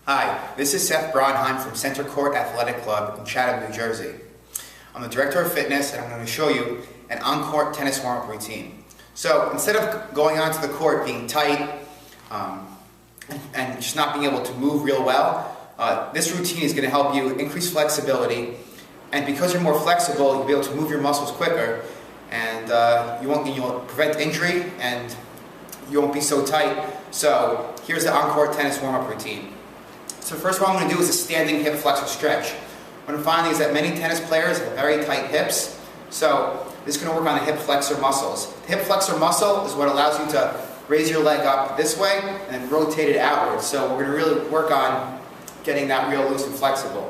Hi, this is Seth Bronheim from Centercourt Athletic Club in Chatham, New Jersey. I'm the Director of Fitness and I'm going to show you an on-court tennis warm-up routine. So instead of going onto the court being tight and just not being able to move real well, this routine is going to help you increase flexibility, and because you're more flexible, you'll be able to move your muscles quicker, and you'll prevent injury and you won't be so tight. So here's the on-court tennis warm-up routine. So first what I'm going to do is a standing hip flexor stretch. What I'm finding is that many tennis players have very tight hips, so this is going to work on the hip flexor muscles. The hip flexor muscle is what allows you to raise your leg up this way and then rotate it outwards. So we're going to really work on getting that real loose and flexible.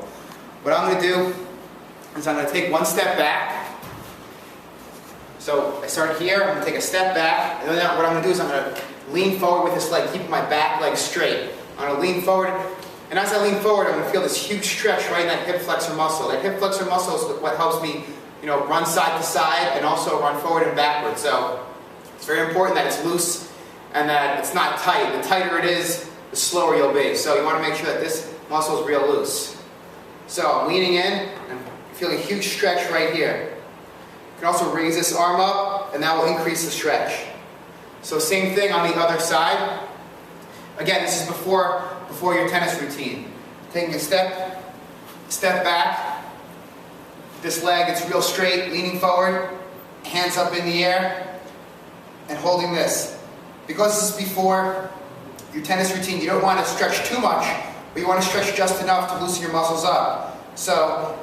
What I'm going to do is I'm going to take one step back. So I start here, I'm going to take a step back, and then what I'm going to do is I'm going to lean forward with this leg, keeping my back leg straight. I'm going to lean forward, and as I lean forward, I'm going to feel this huge stretch right in that hip flexor muscle. That hip flexor muscle is what helps me, run side to side and also run forward and backward. So it's very important that it's loose and that it's not tight. The tighter it is, the slower you'll be. So you want to make sure that this muscle is real loose. So I'm leaning in and feeling a huge stretch right here. You can also raise this arm up, and that will increase the stretch. So same thing on the other side. Again, this is before your tennis routine. Taking a step back. This leg, it's real straight, leaning forward, hands up in the air, and holding this. Because this is before your tennis routine, you don't want to stretch too much, but you want to stretch just enough to loosen your muscles up. So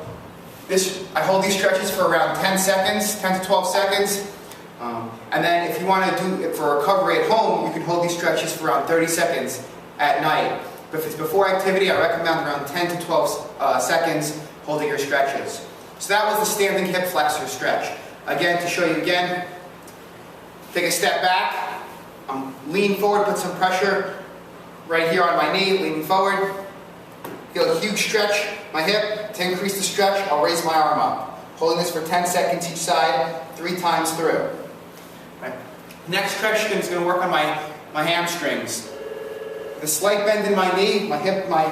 I hold these stretches for around 10 seconds, 10 to 12 seconds. And then if you want to do it for recovery at home, you can hold these stretches for around 30 seconds at night. But if it's before activity, I recommend around 10 to 12 seconds holding your stretches. So that was the standing hip flexor stretch. Again, to show you again, take a step back, lean forward, put some pressure right here on my knee, leaning forward. Feel a huge stretch, my hip. To increase the stretch, I'll raise my arm up. Holding this for 10 seconds each side, 3 times through. Right. Next stretch is going to work on my hamstrings. The slight bend in my knee, my hip, my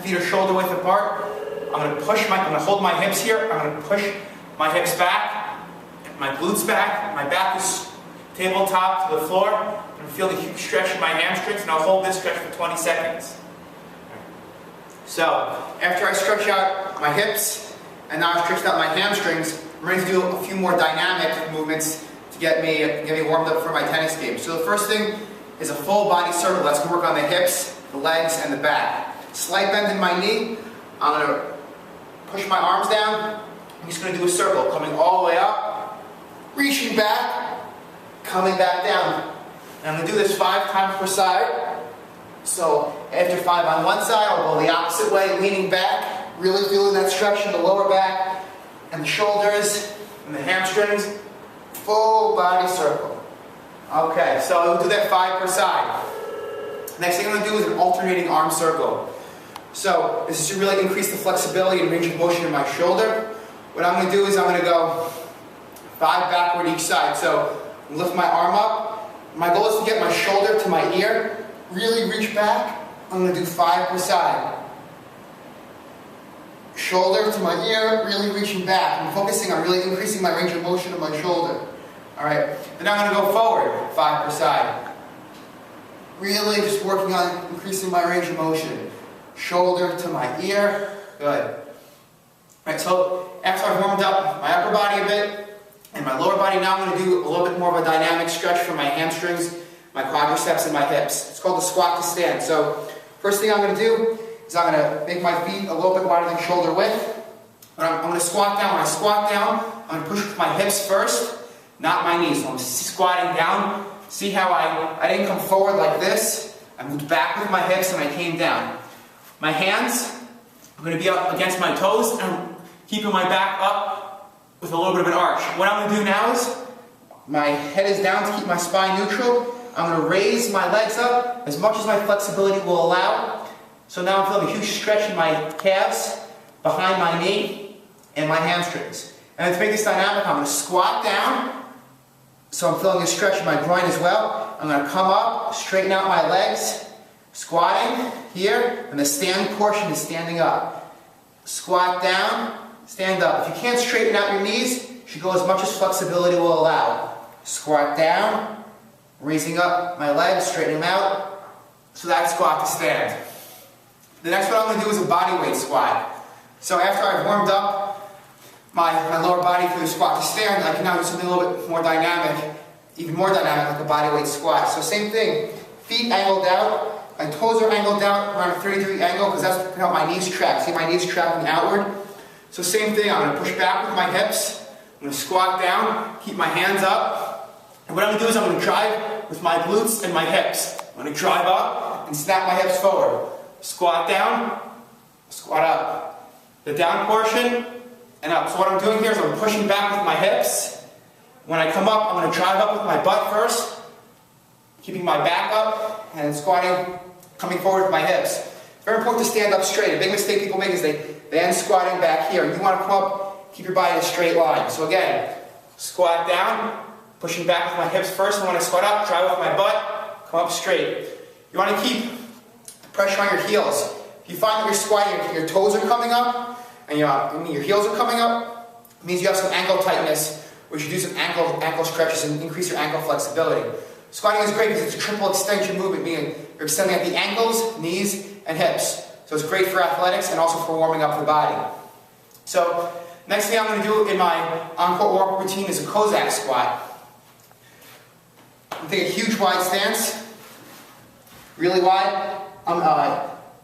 feet are shoulder width apart. I'm going to hold my hips here. I'm going to push my hips back, my glutes back. My back is tabletop to the floor. I'm going to feel the huge stretch in my hamstrings, and I'll hold this stretch for 20 seconds. So after I stretch out my hips, and now I've stretched out my hamstrings, I'm ready to do a few more dynamic movements to get me warmed up for my tennis game. So the first thing is a full body circle. That's going to work on the hips, the legs, and the back. Slight bend in my knee. I'm going to push my arms down. I'm just going to do a circle, coming all the way up, reaching back, coming back down. And I'm going to do this 5 times per side. So after 5 on one side, I'll go the opposite way, leaning back, really feeling that stretch in the lower back and the shoulders and the hamstrings. Full body circle. Okay, so we'll do that 5 per side. Next thing I'm going to do is an alternating arm circle. So this is to really increase the flexibility and range of motion in my shoulder. What I'm going to do is I'm going to go 5 backward each side. So lift my arm up. My goal is to get my shoulder to my ear. Really reach back. I'm going to do 5 per side. Shoulder to my ear, really reaching back. I'm focusing on really increasing my range of motion of my shoulder. Alright, then I'm going to go forward 5 per side. Really just working on increasing my range of motion. Shoulder to my ear. Good. Alright, so after I've warmed up my upper body a bit and my lower body, now I'm going to do a little bit more of a dynamic stretch for my hamstrings, my quadriceps, and my hips. It's called the squat to stand. So first thing I'm going to do is I'm going to make my feet a little bit wider than shoulder width. I'm going to squat down. When I squat down, I'm going to push with my hips first, not my knees. So I'm squatting down. See how I didn't come forward like this. I moved back with my hips and I came down. My hands, I'm going to be up against my toes and I'm keeping my back up with a little bit of an arch. What I'm going to do now is my head is down to keep my spine neutral. I'm going to raise my legs up as much as my flexibility will allow. So now I'm feeling a huge stretch in my calves, behind my knee, and my hamstrings. And to make this dynamic, I'm going to squat down. So I'm feeling a stretch in my groin as well. I'm going to come up, straighten out my legs, Squatting here, and the stand portion is standing up. Squat down, stand up. If you can't straighten out your knees, you should go as much as flexibility will allow. Squat down, raising up my legs, straightening them out. So that's squat to stand. The next one I'm going to do is a bodyweight squat. So after I've warmed up my lower body through the squat to stand, I can now do something a little bit more dynamic, even more dynamic, like a bodyweight squat. So same thing, feet angled out. My toes are angled out around a 30-degree angle because that's going to help my knees track. See my knees tracking outward? So same thing, I'm going to push back with my hips. I'm going to squat down, keep my hands up. And what I'm going to do is I'm going to drive with my glutes and my hips. I'm going to drive up and snap my hips forward. Squat down, squat up. The down portion and up. So what I'm doing here is I'm pushing back with my hips. When I come up, I'm going to drive up with my butt first, keeping my back up and squatting, coming forward with my hips. It's very important to stand up straight. A big mistake people make is they end squatting back here. You want to come up, keep your body in a straight line. So again, squat down, pushing back with my hips first, and when I squat up, drive with my butt, come up straight. You want to keep the pressure on your heels. If you find that you're squatting, your toes are coming up, and your heels are coming up, it means you have some ankle tightness, or you should do some ankle stretches and increase your ankle flexibility. Squatting is great because it's a triple extension movement, meaning you're extending at the ankles, knees, and hips. So it's great for athletics and also for warming up the body. So next thing I'm going to do in my on-court warm-up routine is a Cossack Squat. I'm taking a huge wide stance, really wide. I'm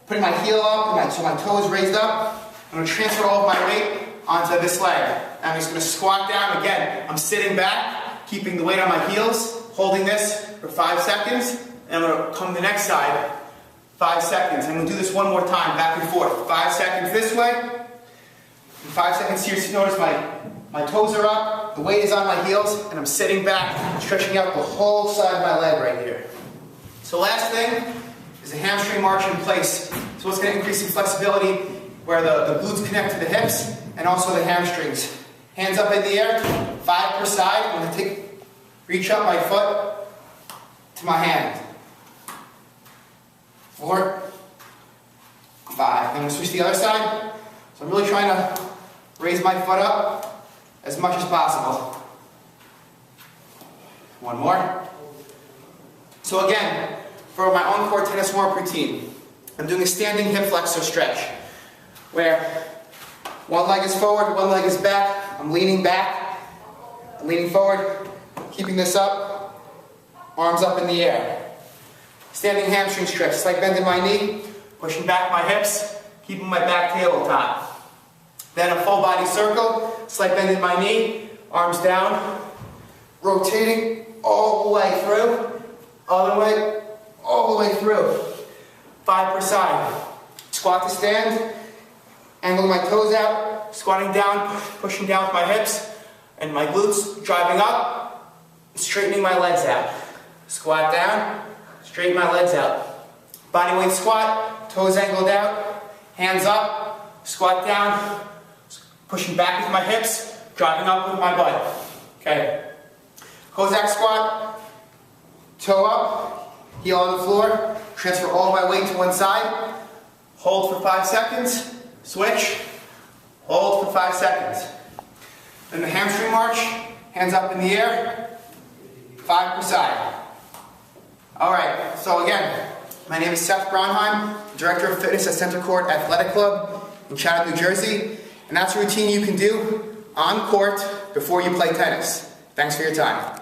putting my heel up, so my toe is raised up. I'm going to transfer all of my weight onto this leg. And I'm just going to squat down. Again, I'm sitting back, keeping the weight on my heels, holding this for 5 seconds. And I'm going to come to the next side, 5 seconds. I'm going to do this one more time, back and forth. 5 seconds this way, and 5 seconds here. So notice my toes are up, the weight is on my heels, and I'm sitting back, stretching out the whole side of my leg right here. So last thing is a hamstring march in place. So it's going to increase some flexibility where the glutes connect to the hips and also the hamstrings. Hands up in the air, 5 per side. I'm going to reach up my foot to my hand. 4, 5. I'm going to switch to the other side. So I'm really trying to raise my foot up as much as possible. One more. So again, for my on-court tennis warm-up routine, I'm doing a standing hip flexor stretch where one leg is forward, one leg is back. I'm leaning back, I'm leaning forward, keeping this up, arms up in the air. Standing hamstring stretch, it's like bending my knee, pushing back my hips, keeping my back tabletop. Then a full body circle, it's like bending my knee, arms down, rotating all the way through, other way, all the way through. 5 per side. Squat to stand, angling my toes out, squatting down, pushing down with my hips, and my glutes driving up, straightening my legs out. Squat down, straighten my legs out. Bodyweight squat, toes angled out, hands up, squat down, pushing back with my hips, driving up with my butt. Okay. Cossack squat, toe up, heel on the floor, transfer all my weight to one side, hold for 5 seconds, switch, hold for 5 seconds. Then the hamstring march, hands up in the air, 5 per side. Alright, so again, my name is Seth Bronheim, Director of Fitness at Centercourt Athletic Club in Chatham, New Jersey, and that's a routine you can do on court before you play tennis. Thanks for your time.